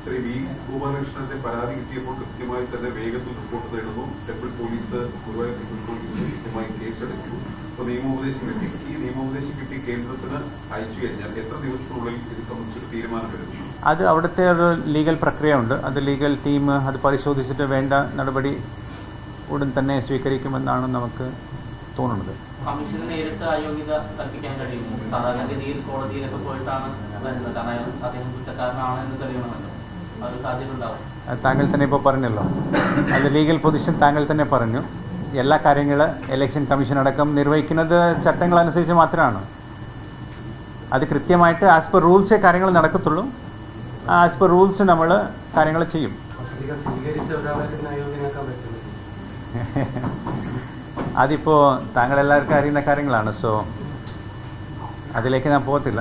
Shri V ഗോപാലകൃഷ്ണന്റെ പരാതി കിട്ടിയപ്പോൾ കൃത്യമായി തന്നെ വേഗത്തിൽ റിപ്പോർട്ട് തേടുന്നു. Temple police, Guruvayur temple police കൃത്യമായി കേസെടുത്തു. ഇപ്പോൾ നിയമോപദേശം കിട്ടി. ഈ നിയമോപദേശം കിട്ടി കേന്ദ്രത്തിന് അയച്ചു കഴിഞ്ഞാൽ എത്ര ദിവസത്തിനുള്ളിൽ ഇത് സംബന്ധിച്ചൊരു തീരുമാനം വരുന്നു? അത് അവിടുത്തെ ഒരു ലീഗൽ പ്രക്രിയ ഉണ്ട്. അത് ലീഗൽ ടീം അത് പരിശോധിച്ചിട്ട് വേണ്ട നടപടി ഉടൻ തന്നെ സ്വീകരിക്കുമെന്നാണ് നമുക്ക് തോന്നുന്നത്. കമ്മീഷന് നേരിട്ട് അയോഗ്യത കൽപ്പിക്കാൻ കഴിയുന്നു. സാധാരണഗതിയിൽ കോടതിയിലൊക്കെ പോയിട്ടാണ് വരുന്നത്. കാരണം അദ്ദേഹം കുറ്റക്കാരനാണെന്ന് തെളിയണമല്ലോ. അതൊരു സാധ്യത ഉണ്ടാവും. താങ്കൾ തന്നെ ഇപ്പോൾ പറഞ്ഞല്ലോ, അത് ലീഗൽ പൊസിഷൻ താങ്കൾ തന്നെ പറഞ്ഞു. എല്ലാ കാര്യങ്ങളും ഇലക്ഷൻ കമ്മീഷൻ അടക്കം നിർവഹിക്കുന്നത് ചട്ടങ്ങളനുസരിച്ച് മാത്രമാണ്. അത് കൃത്യമായിട്ട് ആസ് പെർ റൂൾസേ കാര്യങ്ങൾ നടക്കത്തുള്ളൂ. ആസ് പെർ റൂൾസ് നമ്മൾ കാര്യങ്ങൾ ചെയ്യും. അതിപ്പോൾ താങ്കൾ എല്ലാവർക്കും അറിയുന്ന കാര്യങ്ങളാണ്. സോ അതിലേക്ക് ഞാൻ പോകത്തില്ല.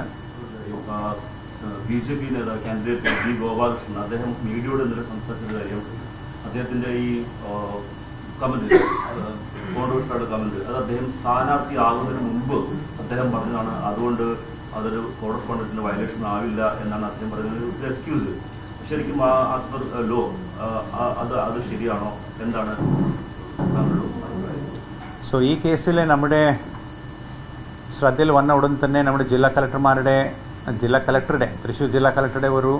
BJP നേതാവ് കാൻഡിഡേറ്റ് വി ഗോപാലകൃഷ്ണൻ അദ്ദേഹം മീഡിയയോട് ഇന്നലെ സംസാരിച്ച കാര്യം, അദ്ദേഹത്തിന്റെ ഈ കമന്റ്, കോൺഗ്രസ്സുകാരുടെ കമന്റ്, അത് അദ്ദേഹം സ്ഥാനാർത്ഥിയാകുന്നതിന് മുമ്പ് അദ്ദേഹം പറഞ്ഞതാണ്. അതുകൊണ്ട് അതൊരു കോഡ് ഓഫ് കോണ്ടക്റ്റിന് വയലേഷൻ ആവില്ല എന്നാണ് അദ്ദേഹം പറയുന്നത്. ഒരു എക്സ്ക്യൂസ്. ശരിക്കും ആസ് പെർ ലോ അത് ശരിയാണോ? എന്താണ് താങ്കളുടെ? സോ ഈ കേസിൽ നമ്മുടെ ശ്രദ്ധയിൽ വന്ന ഉടൻ തന്നെ നമ്മുടെ ജില്ലാ കളക്ടറുടെ തൃശ്ശൂർ ജില്ലാ കളക്ടറുടെ ഒരു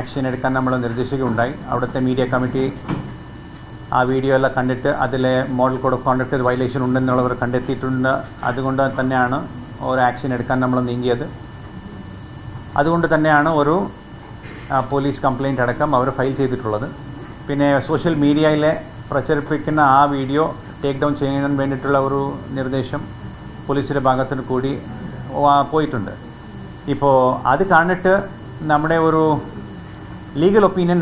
ആക്ഷൻ എടുക്കാൻ നമ്മൾ നിർദ്ദേശിക്കുകയുണ്ടായി. അവിടുത്തെ മീഡിയ കമ്മിറ്റി ആ വീഡിയോ എല്ലാം കണ്ടിട്ട് അതിലെ model code of conduct violation ഉണ്ടെന്നുള്ളവർ കണ്ടെത്തിയിട്ടുണ്ട്. അതുകൊണ്ട് തന്നെയാണ് ഒരു ആക്ഷൻ എടുക്കാൻ നമ്മൾ നീങ്ങിയത്. അതുകൊണ്ട് തന്നെയാണ് ഒരു പോലീസ് കംപ്ലയിൻ്റ് അടക്കം അവർ ഫയൽ ചെയ്തിട്ടുള്ളത്. പിന്നെ സോഷ്യൽ മീഡിയയിലെ പ്രചരിപ്പിക്കുന്ന ആ വീഡിയോ ടേക്ക് ഡൗൺ ചെയ്യാൻ വേണ്ടിയിട്ടുള്ള ഒരു നിർദ്ദേശം പോലീസിൻ്റെ ഭാഗത്തുനിന്ന് കൂടി പോയിട്ടുണ്ട്. ഇപ്പോൾ അത് കണ്ടിട്ട് നമ്മുടെ ഒരു ലീഗൽ ഒപ്പീനിയൻ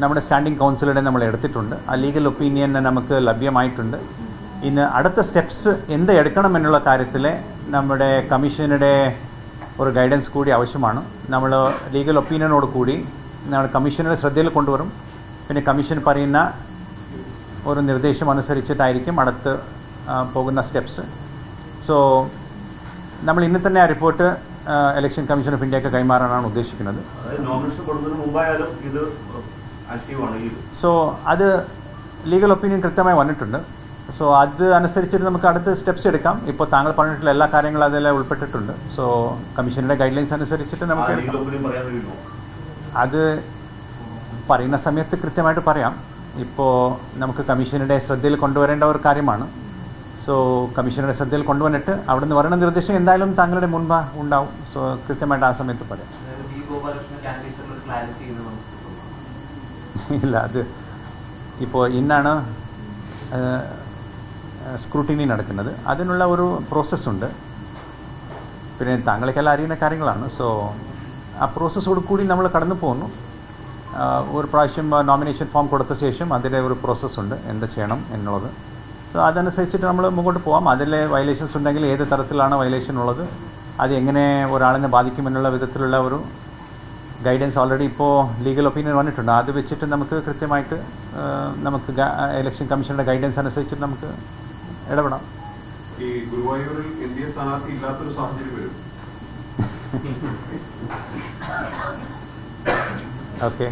നമ്മുടെ സ്റ്റാൻഡിംഗ് കൗൺസിലുടെ നമ്മൾ എടുത്തിട്ടുണ്ട്. ആ ലീഗൽ ഒപ്പീനിയൻ നമുക്ക് ലഭ്യമായിട്ടുണ്ട്. ഇന്ന് അടുത്ത സ്റ്റെപ്സ് എന്ത് എടുക്കണമെന്നുള്ള കാര്യത്തിൽ നമ്മുടെ കമ്മീഷനുടെ ഒരു ഗൈഡൻസ് കൂടി ആവശ്യമാണ്. നമ്മൾ ലീഗൽ ഒപ്പീനിയനോട് കൂടി നമ്മുടെ കമ്മീഷനുടെ ശ്രദ്ധയിൽ കൊണ്ടുവരും. പിന്നെ കമ്മീഷൻ പറയുന്ന ഒരു നിർദ്ദേശം അനുസരിച്ചിട്ടായിരിക്കും അടുത്ത് പോകുന്ന സ്റ്റെപ്സ്. സോ നമ്മൾ ഇന്ന് തന്നെ ആ റിപ്പോർട്ട് ഇലക്ഷൻ കമ്മീഷൻ ഓഫ് ഇന്ത്യക്ക് കൈമാറാനാണ് ഉദ്ദേശിക്കുന്നത്. സോ അത് ലീഗൽ ഒപ്പീനിയൻ കൃത്യമായി വന്നിട്ടുണ്ട്. സോ അത് അനുസരിച്ചിട്ട് നമുക്ക് അടുത്ത സ്റ്റെപ്സ് എടുക്കാം. ഇപ്പോൾ താങ്കൾ പറഞ്ഞിട്ടുള്ള എല്ലാ കാര്യങ്ങളും അതിൽ ഉൾപ്പെട്ടിട്ടുണ്ട്. സോ കമ്മീഷനുടെ ഗൈഡ് ലൈൻസ് അനുസരിച്ചിട്ട് നമുക്ക് അത് പറയുന്ന സമയത്ത് കൃത്യമായിട്ട് പറയാം. ഇപ്പോൾ നമുക്ക് കമ്മീഷനുടെ ശ്രദ്ധയിൽ കൊണ്ടുവരേണ്ട ഒരു കാര്യമാണ്. സോ കമ്മീഷനുടെ ശ്രദ്ധയിൽ കൊണ്ടുവന്നിട്ട് അവിടെ നിന്ന് പറയുന്ന നിർദ്ദേശം എന്തായാലും താങ്കളുടെ മുൻപ് ഉണ്ടാവും. സോ കൃത്യമായിട്ട് ആ സമയത്ത് പറയാം. ഇല്ല, അത് ഇപ്പോൾ ഇന്നാണ് സ്ക്രൂട്ടിനി നടക്കുന്നത്. അതിനുള്ള ഒരു പ്രോസസ്സുണ്ട്. പിന്നെ താങ്കൾക്കെല്ലാം അറിയുന്ന കാര്യങ്ങളാണ്. സോ ആ പ്രോസസ്സോട് കൂടി നമ്മൾ കടന്നു പോകുന്നു. ഒരു പ്രാവശ്യം നോമിനേഷൻ ഫോം കൊടുത്ത ശേഷം അതിലെ ഒരു പ്രോസസ്സുണ്ട് എന്ത് ചെയ്യണം എന്നുള്ളത്. സോ അതനുസരിച്ചിട്ട് നമ്മൾ മുമ്പോട്ട് പോകാം. അതിലെ വയലേഷൻസ് ഉണ്ടെങ്കിൽ ഏത് തരത്തിലാണ് വയലേഷൻ ഉള്ളത്, അത് എങ്ങനെ ഒരാളിനെ ബാധിക്കുമെന്നുള്ള വിധത്തിലുള്ള ഒരു ഗൈഡൻസ് ഓൾറെഡി ഇപ്പോൾ ലീഗൽ ഒപ്പീനിയൻ വന്നിട്ടുണ്ട്. അത് വെച്ചിട്ട് നമുക്ക് കൃത്യമായിട്ട് നമുക്ക് ഇലക്ഷൻ കമ്മീഷനുടെ ഗൈഡൻസ് അനുസരിച്ചിട്ട് നമുക്ക് ഇടപെടാം. ഈ ഗുരുവായൂരിൽ എൻഡിഎ സ്ഥാനാർത്ഥി ഇല്ലാത്തൊരു സാഹചര്യം വരും. ഓക്കെ,